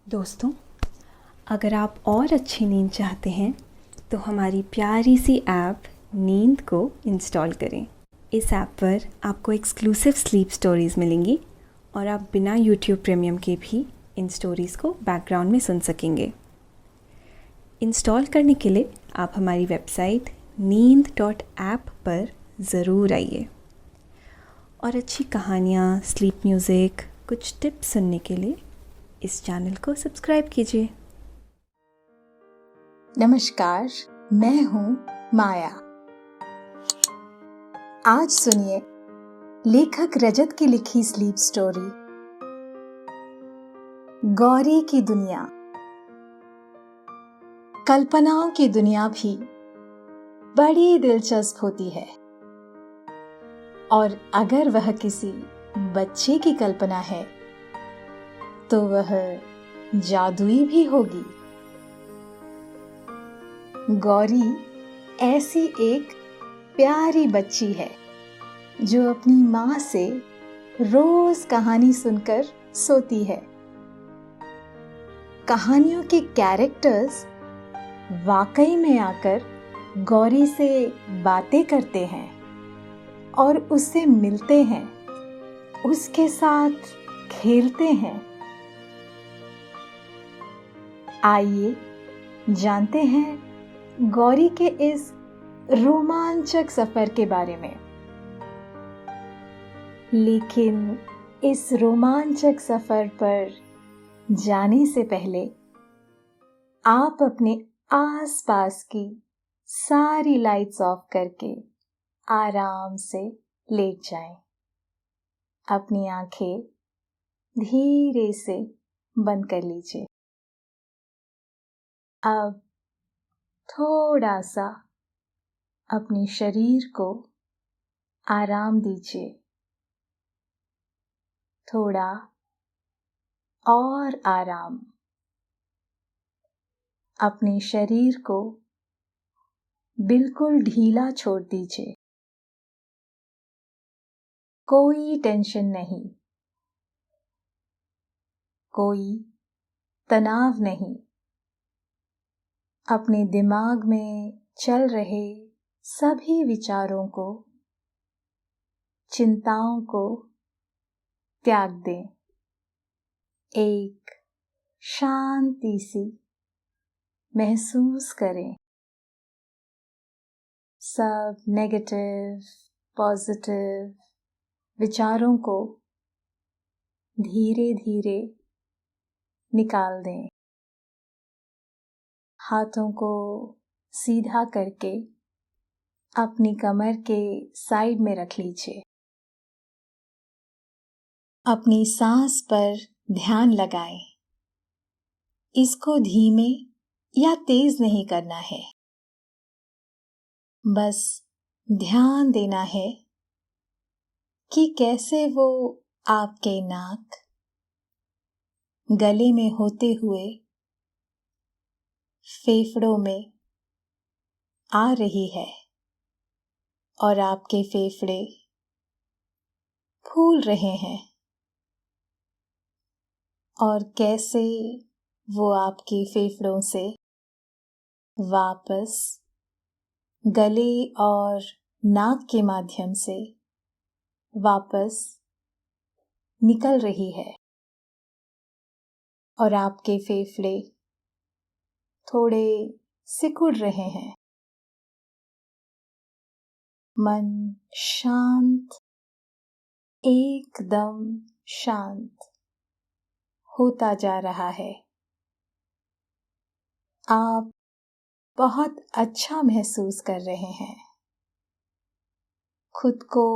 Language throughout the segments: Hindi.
दोस्तों, अगर आप और अच्छी नींद चाहते हैं तो हमारी प्यारी सी ऐप नींद को इंस्टॉल करें। इस ऐप पर आपको एक्सक्लूसिव स्लीप स्टोरीज़ मिलेंगी और आप बिना यूट्यूब प्रीमियम के भी इन स्टोरीज़ को बैकग्राउंड में सुन सकेंगे। इंस्टॉल करने के लिए आप हमारी वेबसाइट neend.app पर ज़रूर आइए और अच्छी कहानियाँ, स्लीप म्यूज़िक, कुछ टिप्स सुनने के लिए इस चैनल को सब्सक्राइब कीजिए। नमस्कार, मैं हूँ माया। आज सुनिए लेखक रजत की लिखी स्लीप स्टोरी गौरी की दुनिया। कल्पनाओं की दुनिया भी बड़ी दिलचस्प होती है और अगर वह किसी बच्चे की कल्पना है तो वह जादुई भी होगी। गौरी ऐसी एक प्यारी बच्ची है जो अपनी माँ से रोज कहानी सुनकर सोती है। कहानियों के कैरेक्टर्स वाकई में आकर गौरी से बातें करते हैं और उससे मिलते हैं, उसके साथ खेलते हैं। आइए जानते हैं गौरी के इस रोमांचक सफर के बारे में। लेकिन इस रोमांचक सफर पर जाने से पहले आप अपने आसपास की सारी लाइट्स ऑफ करके आराम से लेट जाएं। अपनी आंखें धीरे से बंद कर लीजिए। अब थोड़ा सा अपने शरीर को आराम दीजिए। थोड़ा और आराम। अपने शरीर को बिल्कुल ढीला छोड़ दीजिए। कोई टेंशन नहीं, कोई तनाव नहीं। अपने दिमाग में चल रहे सभी विचारों को, चिंताओं को त्याग दें। एक शांति सी महसूस करें। सब नेगेटिव, पॉजिटिव विचारों को धीरे धीरे निकाल दें। हाथों को सीधा करके अपनी कमर के साइड में रख लीजिए। अपनी सांस पर ध्यान लगाएं। इसको धीमे या तेज नहीं करना है, बस ध्यान देना है कि कैसे वो आपके नाक, गले में होते हुए फेफड़ों में आ रही है और आपके फेफड़े फूल रहे हैं और कैसे वो आपके फेफड़ों से वापस गले और नाक के माध्यम से वापस निकल रही है और आपके फेफड़े थोड़े सिकुड़ रहे हैं। मन शांत, एकदम शांत होता जा रहा है। आप बहुत अच्छा महसूस कर रहे हैं। खुद को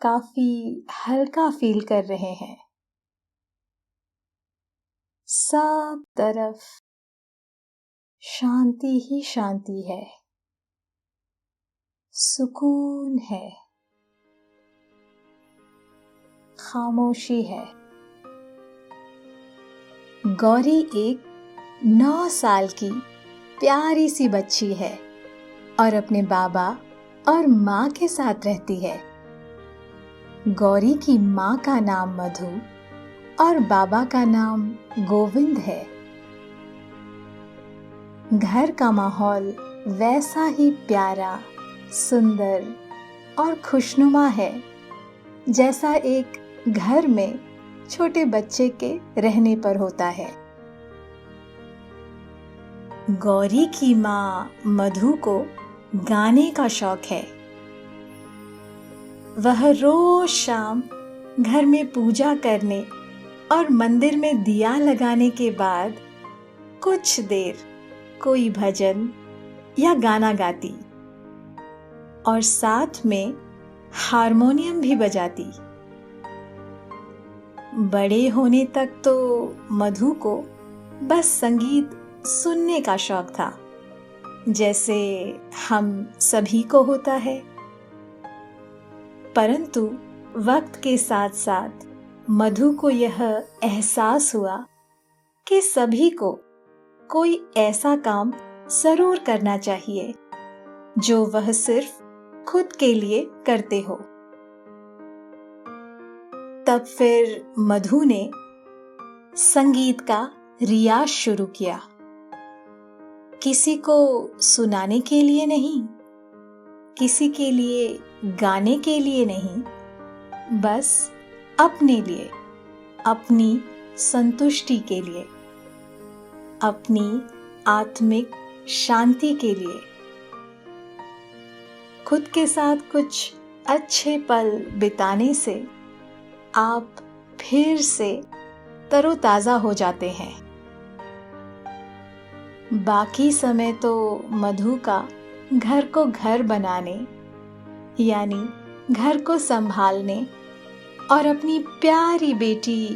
काफी हल्का फील कर रहे हैं। सब तरफ शांति ही शांति है, सुकून है, खामोशी है। गौरी एक 9 साल की प्यारी सी बच्ची है और अपने बाबा और माँ के साथ रहती है। गौरी की माँ का नाम मधु और बाबा का नाम गोविंद है। घर का माहौल वैसा ही प्यारा, सुंदर और खुशनुमा है जैसा एक घर में छोटे बच्चे के रहने पर होता है। गौरी की माँ मधु को गाने का शौक है। वह रोज शाम घर में पूजा करने और मंदिर में दिया लगाने के बाद कुछ देर कोई भजन या गाना गाती और साथ में हारमोनियम भी बजाती। बड़े होने तक तो मधु को बस संगीत सुनने का शौक था, जैसे हम सभी को होता है। परंतु वक्त के साथ साथ मधु को यह एहसास हुआ कि सभी को कोई ऐसा काम जरूर करना चाहिए जो वह सिर्फ खुद के लिए करते हो। तब फिर मधु ने संगीत का रियाज शुरू किया। किसी को सुनाने के लिए नहीं, किसी के लिए गाने के लिए नहीं, बस अपने लिए, अपनी संतुष्टि के लिए, अपनी आत्मिक शांति के लिए, खुद के साथ कुछ अच्छे पल बिताने से आप फिर से तरोताजा हो जाते हैं। बाकी समय तो मधु का घर को घर बनाने, यानी घर को संभालने और अपनी प्यारी बेटी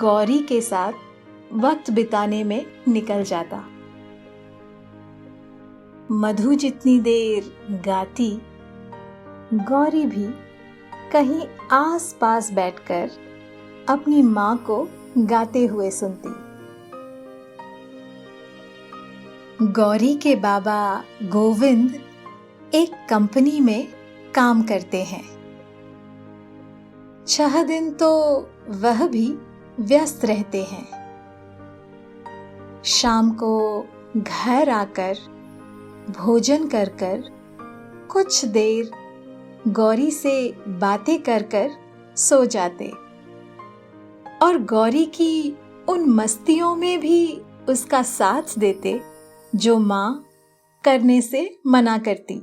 गौरी के साथ वक्त बिताने में निकल जाता। मधु जितनी देर गाती, गौरी भी कहीं आस-पास बैठकर अपनी माँ को गाते हुए सुनती। गौरी के बाबा गोविंद एक कंपनी में काम करते हैं। 6 दिन तो वह भी व्यस्त रहते हैं। शाम को घर आकर भोजन कर कुछ देर गौरी से बातें कर सो जाते और गौरी की उन मस्तियों में भी उसका साथ देते जो माँ करने से मना करती।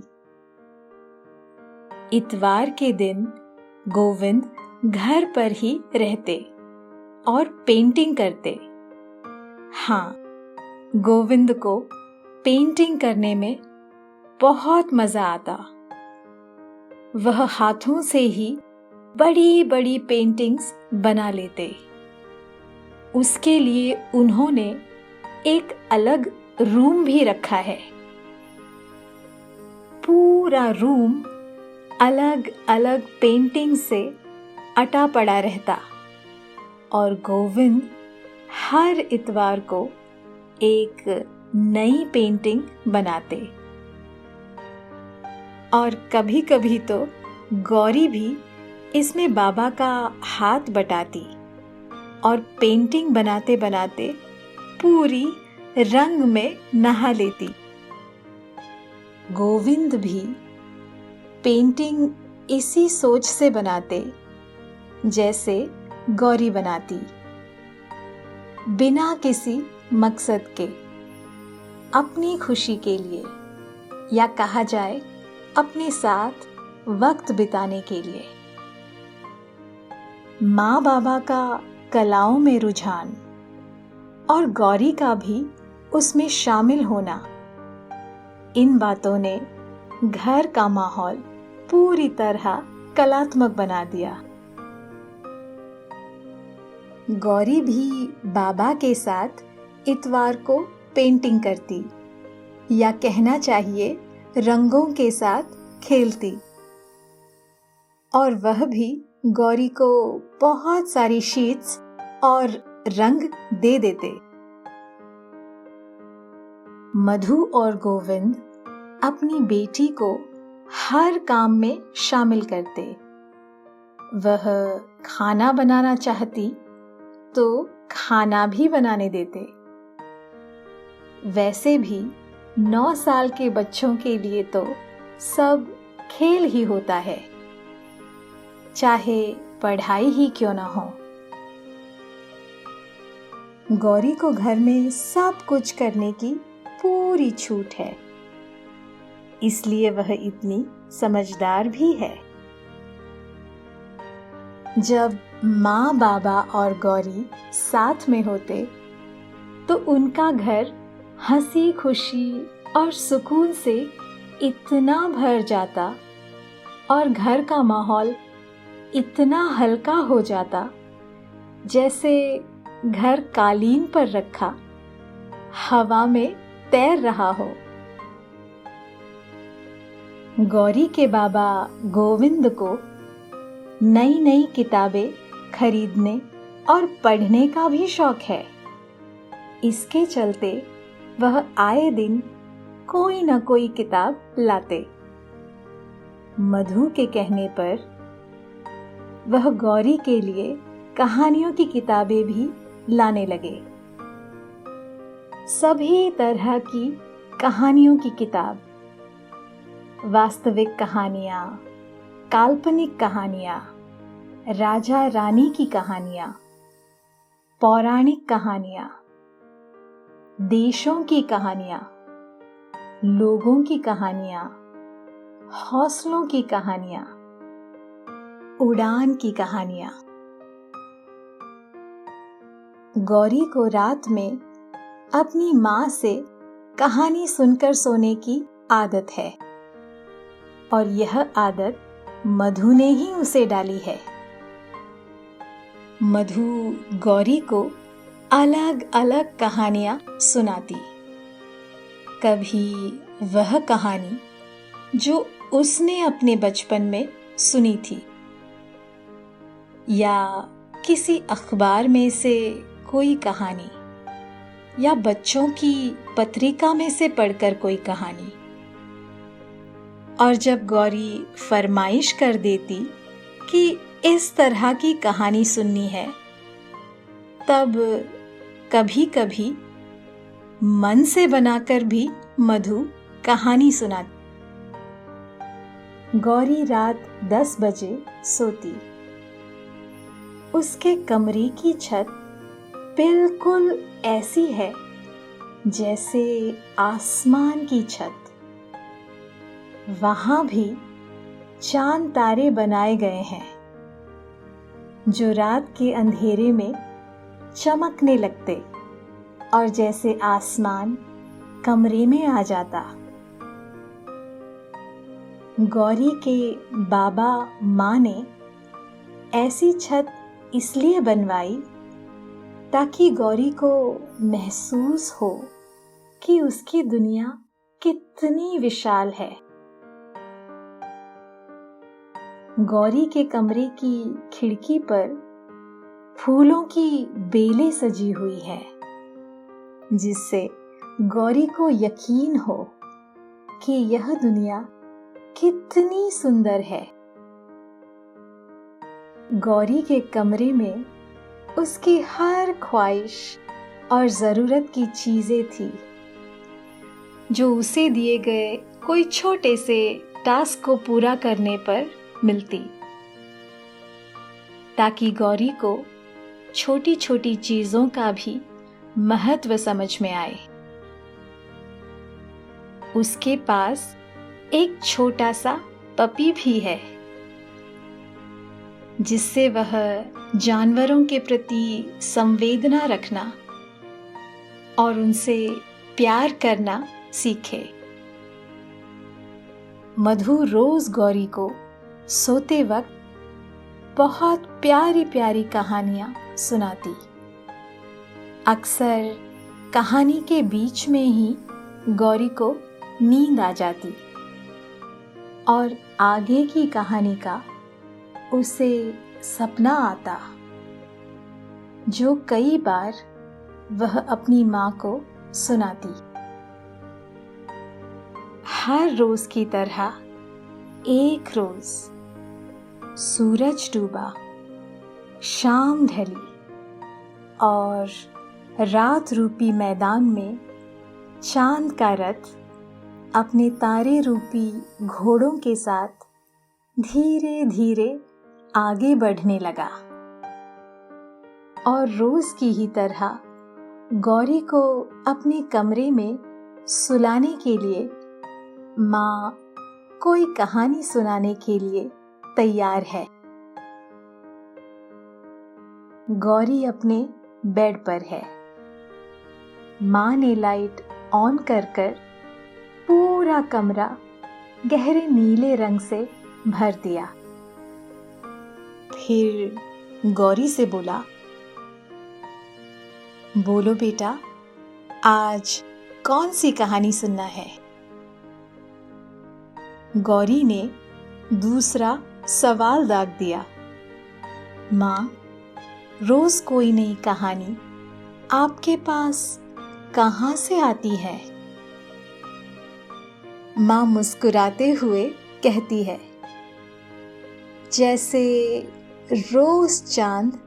इतवार के दिन गोविंद घर पर ही रहते और पेंटिंग करते। हाँ, गोविंद को पेंटिंग करने में बहुत मजा आता। वह हाथों से ही बड़ी बड़ी पेंटिंग्स बना लेते। उसके लिए उन्होंने एक अलग रूम भी रखा है। पूरा रूम अलग अलग पेंटिंग से अटा पड़ा रहता और गोविंद हर इतवार को एक नई पेंटिंग बनाते। और कभी कभी तो गौरी भी इसमें बाबा का हाथ बटाती और पेंटिंग बनाते बनाते पूरी रंग में नहा लेती। गोविंद भी पेंटिंग इसी सोच से बनाते जैसे गौरी बनाती, बिना किसी मकसद के, अपनी खुशी के लिए, या कहा जाए अपने साथ वक्त बिताने के लिए। माँ बाबा का कलाओं में रुझान और गौरी का भी उसमें शामिल होना, इन बातों ने घर का माहौल पूरी तरह कलात्मक बना दिया। गौरी भी बाबा के साथ इतवार को पेंटिंग करती, या कहना चाहिए रंगों के साथ खेलती, और वह भी गौरी को बहुत सारी शीट्स और रंग दे देते। मधु और गोविंद अपनी बेटी को हर काम में शामिल करते। वह खाना बनाना चाहती तो खाना भी बनाने देते। वैसे भी 9 साल के बच्चों के लिए तो सब खेल ही होता है, चाहे पढ़ाई ही क्यों ना हो। गौरी को घर में सब कुछ करने की पूरी छूट है, इसलिए वह इतनी समझदार भी है। जब माँ, बाबा और गौरी साथ में होते तो उनका घर हंसी खुशी और सुकून से इतना भर जाता और घर का माहौल इतना हल्का हो जाता जैसे घर कालीन पर रखा हवा में तैर रहा हो। गौरी के बाबा गोविंद को नई नई किताबें खरीदने और पढ़ने का भी शौक है। इसके चलते वह आए दिन कोई न कोई किताब लाते। मधु के कहने पर वह गौरी के लिए कहानियों की किताबें भी लाने लगे। सभी तरह की कहानियों की किताब, वास्तविक कहानियां, काल्पनिक कहानियां, राजा रानी की कहानियां, पौराणिक कहानियां, देशों की कहानियां, लोगों की कहानियां, हौसलों की कहानियां, उड़ान की कहानियां। गौरी को रात में अपनी माँ से कहानी सुनकर सोने की आदत है और यह आदत मधु ने ही उसे डाली है। मधु गौरी को अलग अलग कहानियां सुनाती। कभी वह कहानी जो उसने अपने बचपन में सुनी थी, या किसी अखबार में से कोई कहानी, या बच्चों की पत्रिका में से पढ़कर कोई कहानी। और जब गौरी फरमाइश कर देती कि इस तरह की कहानी सुननी है, तब कभी कभी मन से बनाकर भी मधु कहानी सुनाती। गौरी रात 10 बजे सोती। उसके कमरे की छत बिल्कुल ऐसी है जैसे आसमान की छत। वहां भी चांद तारे बनाए गए हैं जो रात के अंधेरे में चमकने लगते और जैसे आसमान कमरे में आ जाता। गौरी के बाबा माँ ने ऐसी छत इसलिए बनवाई ताकि गौरी को महसूस हो कि उसकी दुनिया कितनी विशाल है। गौरी के कमरे की खिड़की पर फूलों की बेलें सजी हुई है, जिससे गौरी को यकीन हो कि यह दुनिया कितनी सुंदर है। गौरी के कमरे में उसकी हर ख्वाहिश और जरूरत की चीजें थी जो उसे दिए गए कोई छोटे से टास्क को पूरा करने पर मिलती, ताकि गौरी को छोटी छोटी चीजों का भी महत्व समझ में आए। उसके पास एक छोटा सा पपी भी है, जिससे वह जानवरों के प्रति संवेदना रखना और उनसे प्यार करना सीखे। मधु रोज गौरी को सोते वक्त बहुत प्यारी प्यारी कहानियां सुनाती। अक्सर कहानी के बीच में ही गौरी को नींद आ जाती और आगे की कहानी का उसे सपना आता, जो कई बार वह अपनी माँ को सुनाती। हर रोज की तरह एक रोज सूरज डूबा, शाम ढली और रात रूपी मैदान में चांद का रथ अपने तारे रूपी घोड़ों के साथ धीरे धीरे आगे बढ़ने लगा। और रोज की ही तरह गौरी को अपने कमरे में सुलाने के लिए माँ कोई कहानी सुनाने के लिए तैयार है। गौरी अपने बेड पर है। माँ ने लाइट ऑन कर पूरा कमरा गहरे नीले रंग से भर दिया। फिर गौरी से बोला, बोलो बेटा, आज कौन सी कहानी सुनना है? गौरी ने दूसरा सवाल दाग दिया। माँ, रोज कोई नई कहानी आपके पास कहाँ से आती है? माँ मुस्कुराते हुए कहती है, जैसे रोज चांद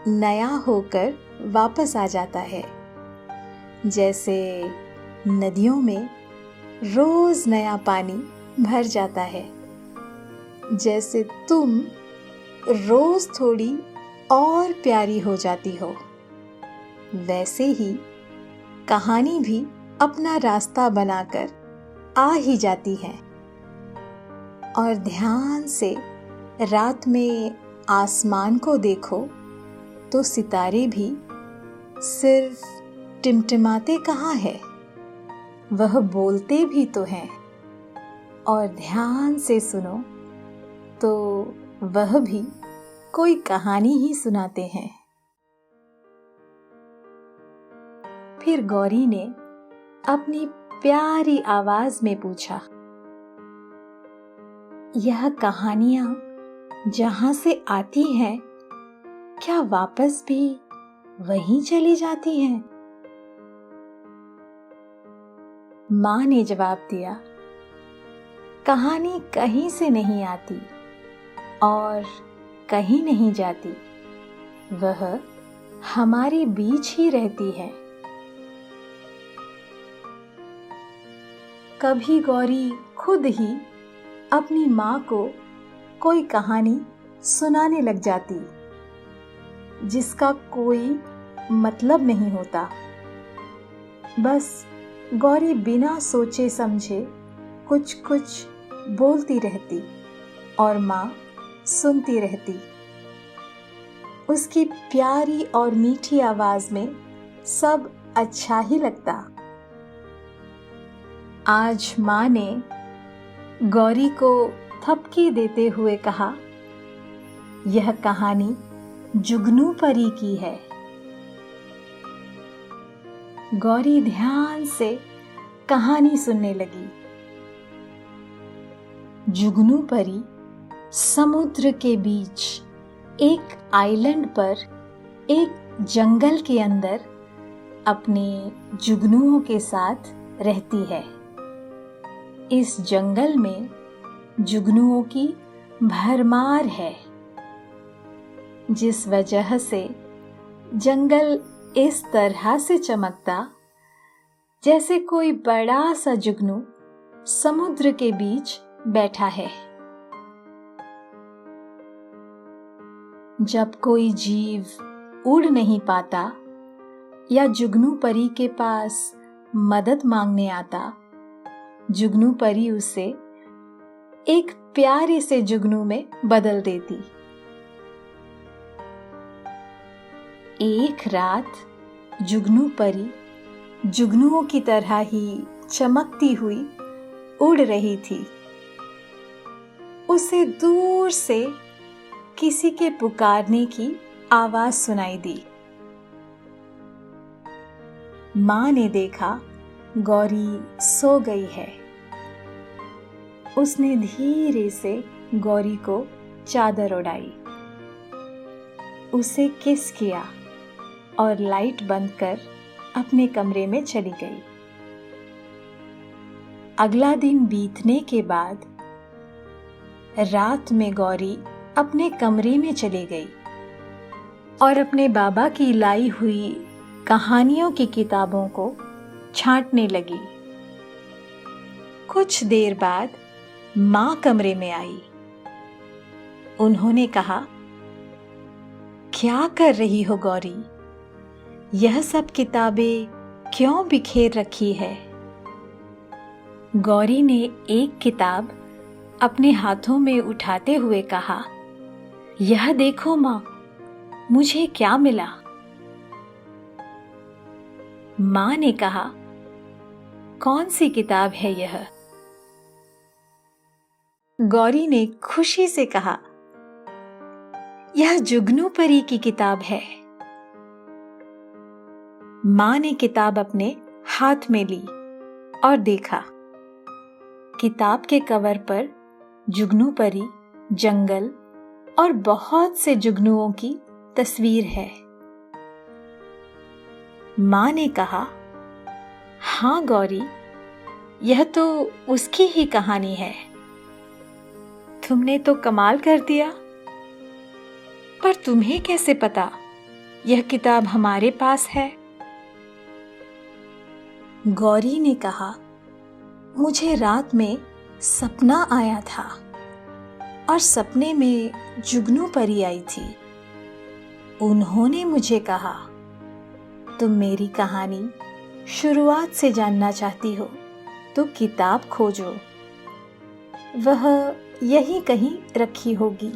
नया होकर वापस आ जाता है, जैसे नदियों में रोज नया पानी भर जाता है, जैसे तुम रोज थोड़ी और प्यारी हो जाती हो, वैसे ही कहानी भी अपना रास्ता बनाकर आ ही जाती है। और ध्यान से रात में आसमान को देखो तो सितारे भी सिर्फ टिमटिमाते कहाँ है, वह बोलते भी तो हैं। और ध्यान से सुनो तो वह भी कोई कहानी ही सुनाते हैं। फिर गौरी ने अपनी प्यारी आवाज में पूछा, यह कहानियां जहां से आती हैं, क्या वापस भी वहीं चली जाती हैं? माँ ने जवाब दिया, कहानी कहीं से नहीं आती और कहीं नहीं जाती, वह हमारे बीच ही रहती है। कभी गौरी खुद ही अपनी माँ को कोई कहानी सुनाने लग जाती, जिसका कोई मतलब नहीं होता। बस गौरी बिना सोचे समझे कुछ कुछ बोलती रहती और माँ सुनती रहती। उसकी प्यारी और मीठी आवाज में सब अच्छा ही लगता। आज माँ ने गौरी को थपकी देते हुए कहा, यह कहानी जुगनू परी की है। गौरी ध्यान से कहानी सुनने लगी। जुगनू परी समुद्र के बीच एक आइलैंड पर एक जंगल के अंदर अपने जुगनुओं के साथ रहती है। इस जंगल में जुगनुओं की भरमार है, जिस वजह से जंगल इस तरह से चमकता जैसे कोई बड़ा सा जुगनू समुद्र के बीच बैठा है। जब कोई जीव उड़ नहीं पाता या जुगनू परी के पास मदद मांगने आता, जुगनू परी उसे एक प्यारे से जुगनू में बदल देती। एक रात जुगनू परी जुगनुओं की तरह ही चमकती हुई उड़ रही थी। उसे दूर से किसी के पुकारने की आवाज सुनाई दी। माँ ने देखा गौरी सो गई है। उसने धीरे से गौरी को चादर ओढ़ाई, उसे किस किया और लाइट बंद कर अपने कमरे में चली गई। अगला दिन बीतने के बाद रात में गौरी अपने कमरे में चली गई। और अपने बाबा की लाई हुई कहानियों की किताबों को छांटने लगी। कुछ देर बाद माँ कमरे में आई। उन्होंने कहा, क्या कर रही हो गौरी? यह सब किताबें क्यों बिखेर रखी है? गौरी ने एक किताब अपने हाथों में उठाते हुए कहा, यह देखो माँ, मुझे क्या मिला? माँ ने कहा, कौन सी किताब है यह? गौरी ने खुशी से कहा, यह जुगनू परी की किताब है। माँ ने किताब अपने हाथ में ली और देखा। किताब के कवर पर जुगनू परी, जंगल और बहुत से जुगनुओं की तस्वीर है। माँ ने कहा, हाँ गौरी, यह तो उसकी ही कहानी है। तुमने तो कमाल कर दिया। पर तुम्हें कैसे पता यह किताब हमारे पास है? गौरी ने कहा, मुझे रात में सपना आया था और सपने में जुगनू परी आई थी। उन्होंने मुझे कहा, तुम मेरी कहानी शुरुआत से जानना चाहती हो तो किताब खोजो, वह यहीं कहीं रखी होगी।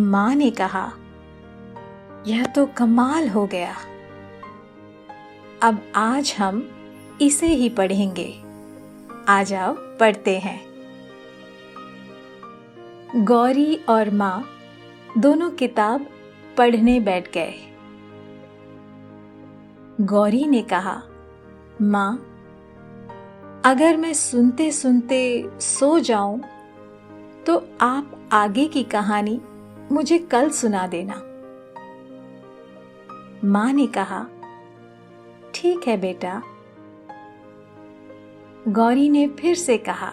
माँ ने कहा, यह तो कमाल हो गया। अब आज हम इसे ही पढ़ेंगे। आ जाओ पढ़ते हैं। गौरी और माँ दोनों किताब पढ़ने बैठ गए। गौरी ने कहा, माँ, अगर मैं सुनते सुनते सो जाऊं तो आप आगे की कहानी मुझे कल सुना देना। माँ ने कहा, ठीक है बेटा। गौरी ने फिर से कहा,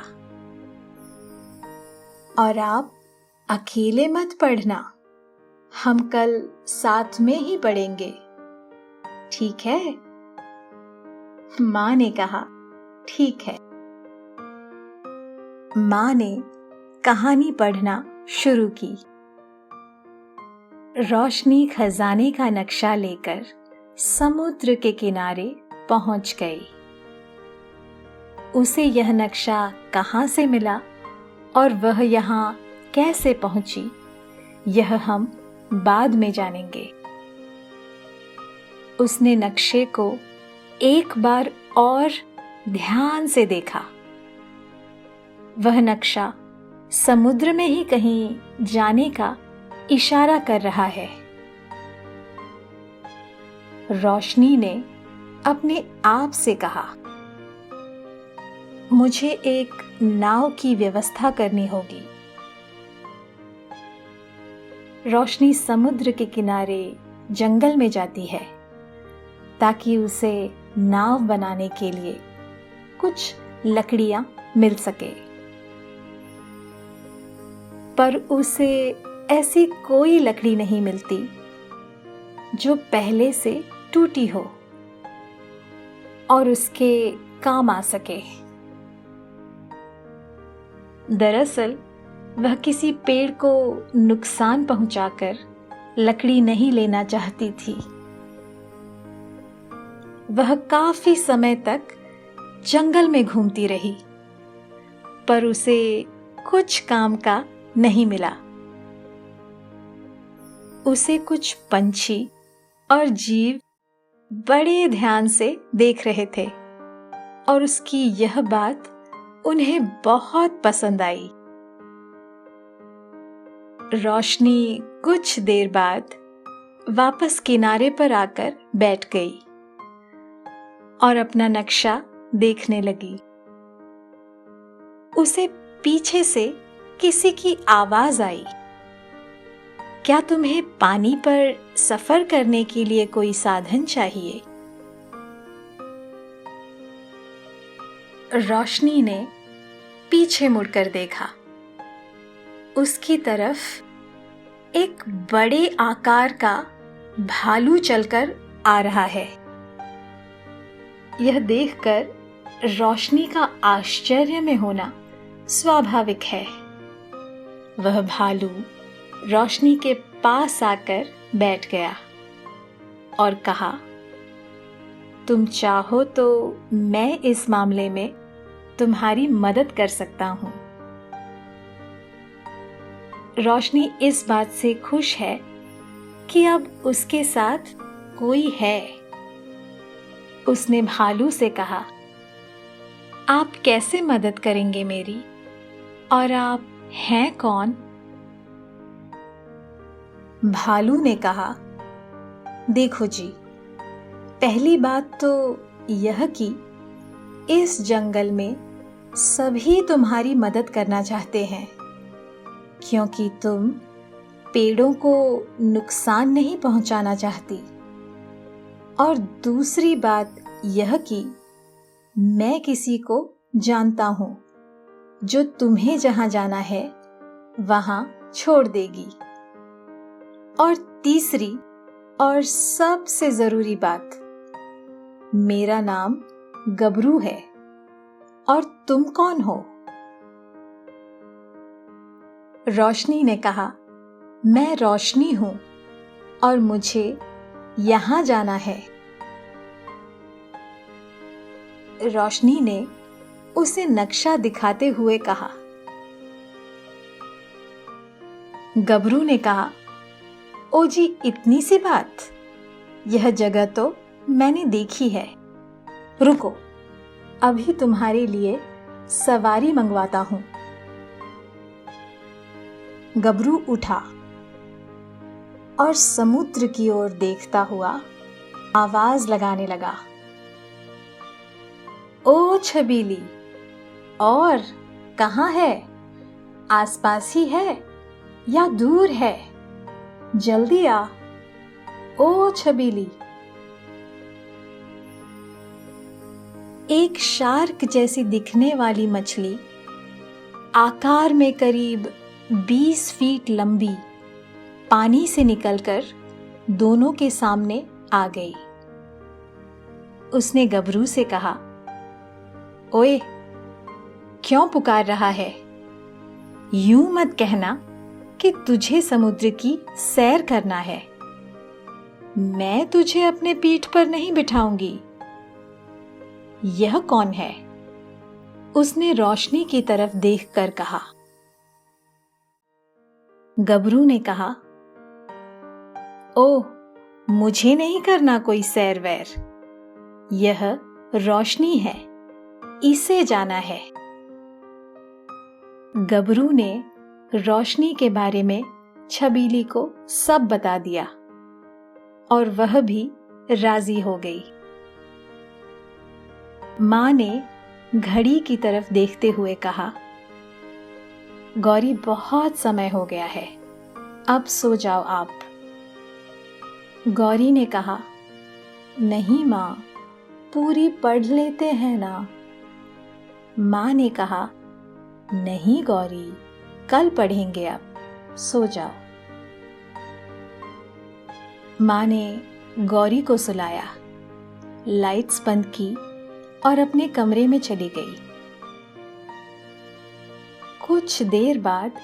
और आप अकेले मत पढ़ना, हम कल साथ में ही पढ़ेंगे, ठीक है? माँ ने कहा, ठीक है। माँ ने कहानी पढ़ना शुरू की। रोशनी खजाने का नक्शा लेकर समुद्र के किनारे पहुंच गई। उसे यह नक्शा कहाँ से मिला और वह यहाँ कैसे पहुंची, यह हम बाद में जानेंगे। उसने नक्शे को एक बार और ध्यान से देखा। वह नक्शा समुद्र में ही कहीं जाने का इशारा कर रहा है। रोशनी ने अपने आप से कहा, मुझे एक नाव की व्यवस्था करनी होगी। रोशनी समुद्र के किनारे जंगल में जाती है ताकि उसे नाव बनाने के लिए कुछ लकड़ियां मिल सके, पर उसे ऐसी कोई लकड़ी नहीं मिलती जो पहले से टूटी हो और उसके काम आ सके। दरअसल वह किसी पेड़ को नुकसान पहुंचाकर लकड़ी नहीं लेना चाहती थी। वह काफी समय तक जंगल में घूमती रही, पर उसे कुछ काम का नहीं मिला। उसे कुछ पंछी और जीव बड़े ध्यान से देख रहे थे और उसकी यह बात उन्हें बहुत पसंद आई। रोशनी कुछ देर बाद वापस किनारे पर आकर बैठ गई और अपना नक्शा देखने लगी। उसे पीछे से किसी की आवाज आई, क्या तुम्हें पानी पर सफर करने के लिए कोई साधन चाहिए? रोशनी ने पीछे मुड़कर देखा। उसकी तरफ एक बड़े आकार का भालू चलकर आ रहा है। यह देखकर रोशनी का आश्चर्य में होना स्वाभाविक है। वह भालू रोशनी के पास आकर बैठ गया और कहा, तुम चाहो तो मैं इस मामले में तुम्हारी मदद कर सकता हूं। रोशनी इस बात से खुश है कि अब उसके साथ कोई है। उसने भालू से कहा, आप कैसे मदद करेंगे मेरी, और आप हैं कौन? भालू ने कहा, देखो जी, पहली बात तो यह कि इस जंगल में सभी तुम्हारी मदद करना चाहते हैं, क्योंकि तुम पेड़ों को नुकसान नहीं पहुंचाना चाहती। और दूसरी बात यह कि मैं किसी को जानता हूं जो तुम्हें जहां जाना है वहां छोड़ देगी। और तीसरी और सबसे जरूरी बात, मेरा नाम गबरू है और तुम कौन हो? रोशनी ने कहा, मैं रोशनी हूं और मुझे यहां जाना है। रोशनी ने उसे नक्शा दिखाते हुए कहा। गबरू ने कहा, ओ जी, इतनी सी बात, यह जगह तो मैंने देखी है। रुको, अभी तुम्हारे लिए सवारी मंगवाता हूं। गबरू उठा और समुद्र की ओर देखता हुआ आवाज लगाने लगा, ओ छबीली, और कहाँ है? आसपास ही है या दूर है? जल्दी आ, ओ छबीली। एक शार्क जैसी दिखने वाली मछली, आकार में करीब 20 फीट लंबी, पानी से निकलकर दोनों के सामने आ गई। उसने गबरू से कहा, ओए, क्यों पुकार रहा है? यूं मत कहना कि तुझे समुद्र की सैर करना है। मैं तुझे अपने पीठ पर नहीं बिठाऊंगी। यह कौन है? उसने रोशनी की तरफ देखकर कहा। गबरू ने कहा, ओह, मुझे नहीं करना कोई सैर वैर। यह रोशनी है, इसे जाना है। गबरू ने रोशनी के बारे में छबीली को सब बता दिया और वह भी राजी हो गई। मां ने घड़ी की तरफ देखते हुए कहा, गौरी, बहुत समय हो गया है, अब सो जाओ आप। गौरी ने कहा, नहीं मां, पूरी पढ़ लेते हैं ना। मां ने कहा, नहीं गौरी, कल पढ़ेंगे, अब सो जाओ। मां ने गौरी को सुलाया, लाइट्स बंद की और अपने कमरे में चली गई। कुछ देर बाद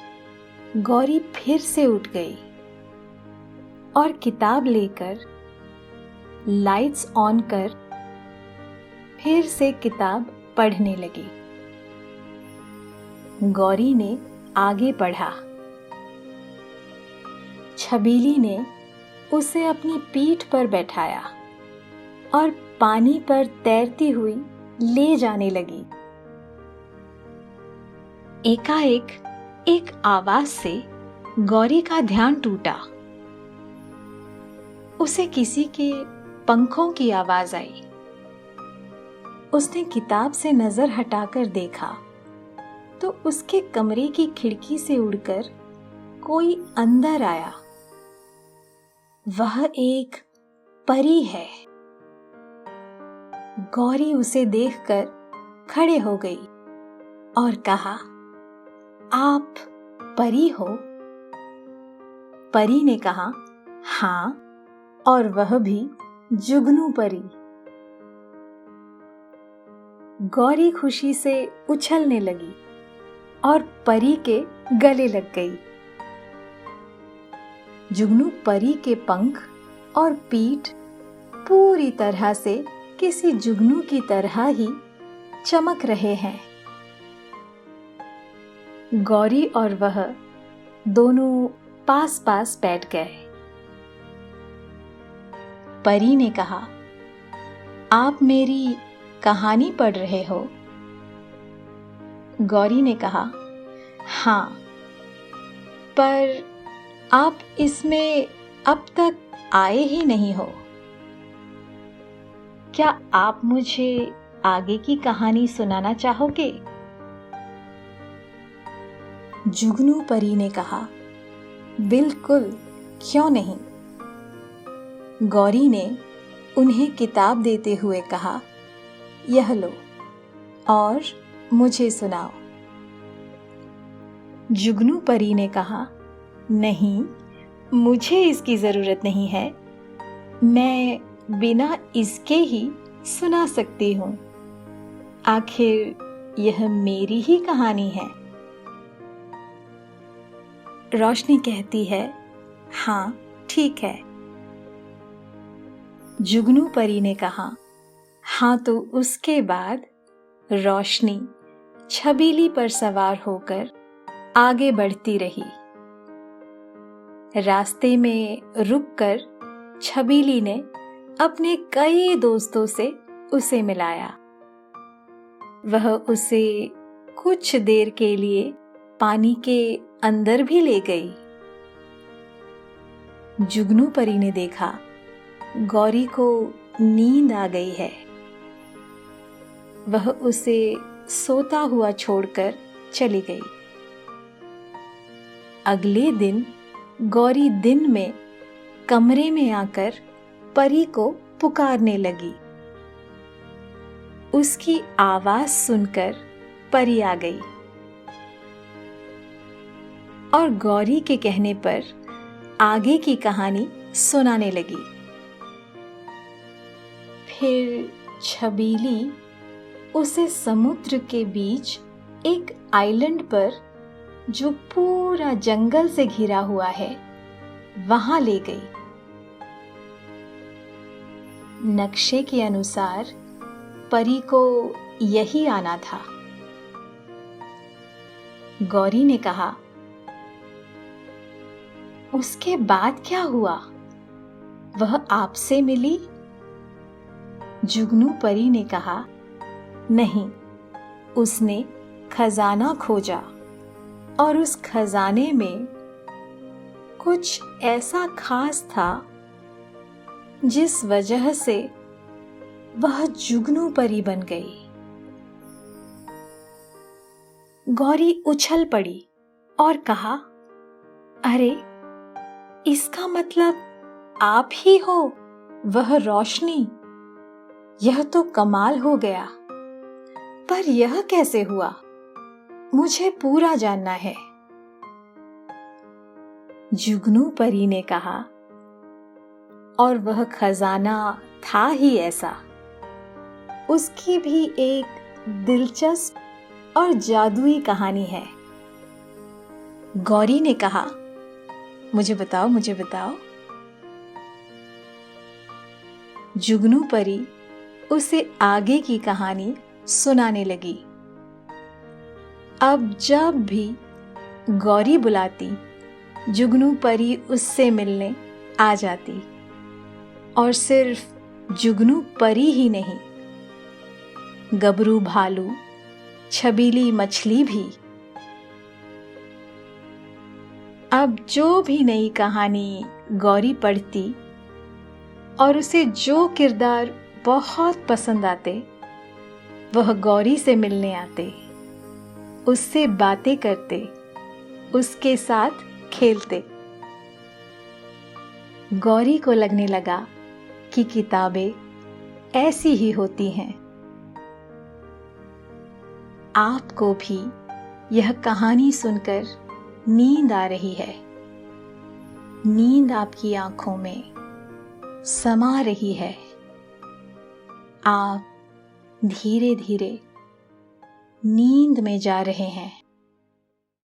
गौरी फिर से उठ गई और किताब लेकर लाइट्स ऑन कर फिर से किताब पढ़ने लगी। गौरी ने आगे पढ़ा। छबीली ने उसे अपनी पीठ पर बैठाया और पानी पर तैरती हुई ले जाने लगी। एकाएक एक आवाज से गौरी का ध्यान टूटा। उसे किसी के पंखों की आवाज आई। उसने किताब से नजर हटाकर देखा तो उसके कमरे की खिड़की से उड़कर कोई अंदर आया। वह एक परी है। गौरी उसे देखकर खड़े हो गई और कहा, आप परी हो? परी ने कहा, हाँ, और वह भी जुगनू परी। गौरी खुशी से उछलने लगी और परी के गले लग गई। जुगनू परी के पंख और पीठ पूरी तरह से किसी जुगनू की तरह ही चमक रहे हैं। गौरी और वह दोनों पास पास बैठ गए। परी ने कहा, आप मेरी कहानी पढ़ रहे हो? गौरी ने कहा, हाँ, पर आप इसमें अब तक आए ही नहीं हो। क्या आप मुझे आगे की कहानी सुनाना चाहोगे? जुगनू परी ने कहा, बिल्कुल, क्यों नहीं। गौरी ने उन्हें किताब देते हुए कहा, यह लो और मुझे सुनाओ। जुगनू परी ने कहा, नहीं, मुझे इसकी जरूरत नहीं है, मैं बिना इसके ही सुना सकती हूँ। आखिर यह मेरी ही कहानी है। रोशनी कहती है, हाँ, ठीक है। जुगनू परी ने कहा, हाँ, तो उसके बाद रोशनी छबीली पर सवार होकर आगे बढ़ती रही। रास्ते में रुककर छबीली ने अपने कई दोस्तों से उसे मिलाया। वह उसे कुछ देर के लिए पानी के अंदर भी ले गई। जुगनू परी ने देखा, गौरी को नींद आ गई है। वह उसे सोता हुआ छोड़कर चली गई। अगले दिन गौरी दिन में कमरे में आकर परी को पुकारने लगी। उसकी आवाज सुनकर परी आ गई और गौरी के कहने पर आगे की कहानी सुनाने लगी। फिर छबीली उसे समुद्र के बीच एक आइलैंड पर, जो पूरा जंगल से घिरा हुआ है, वहां ले गई। नक्शे के अनुसार परी को यही आना था। गौरी ने कहा, उसके बाद क्या हुआ? वह आपसे मिली? जुगनू परी ने कहा, नहीं, उसने खजाना खोजा और उस खजाने में कुछ ऐसा खास था जिस वजह से वह जुगनू परी बन गई। गौरी उछल पड़ी और कहा, अरे, इसका मतलब आप ही हो वह रोशनी। यह तो कमाल हो गया, पर यह कैसे हुआ? मुझे पूरा जानना है। जुगनू परी ने कहा, और वह खजाना था ही ऐसा। उसकी भी एक दिलचस्प और जादुई कहानी है। गौरी ने कहा, मुझे बताओ, मुझे बताओ। जुगनू परी उसे आगे की कहानी सुनाने लगी। अब जब भी गौरी बुलाती, जुगनू परी उससे मिलने आ जाती। और सिर्फ जुगनू परी ही नहीं, गबरू भालू, छबीली मछली भी। अब जो भी नई कहानी गौरी पढ़ती और उसे जो किरदार बहुत पसंद आते, वह गौरी से मिलने आते, उससे बातें करते, उसके साथ खेलते। गौरी को लगने लगा कि किताबें ऐसी ही होती हैं। आपको भी यह कहानी सुनकर नींद आ रही है, नींद आपकी आंखों में समा रही है। आप धीरे धीरे नींद में जा रहे हैं।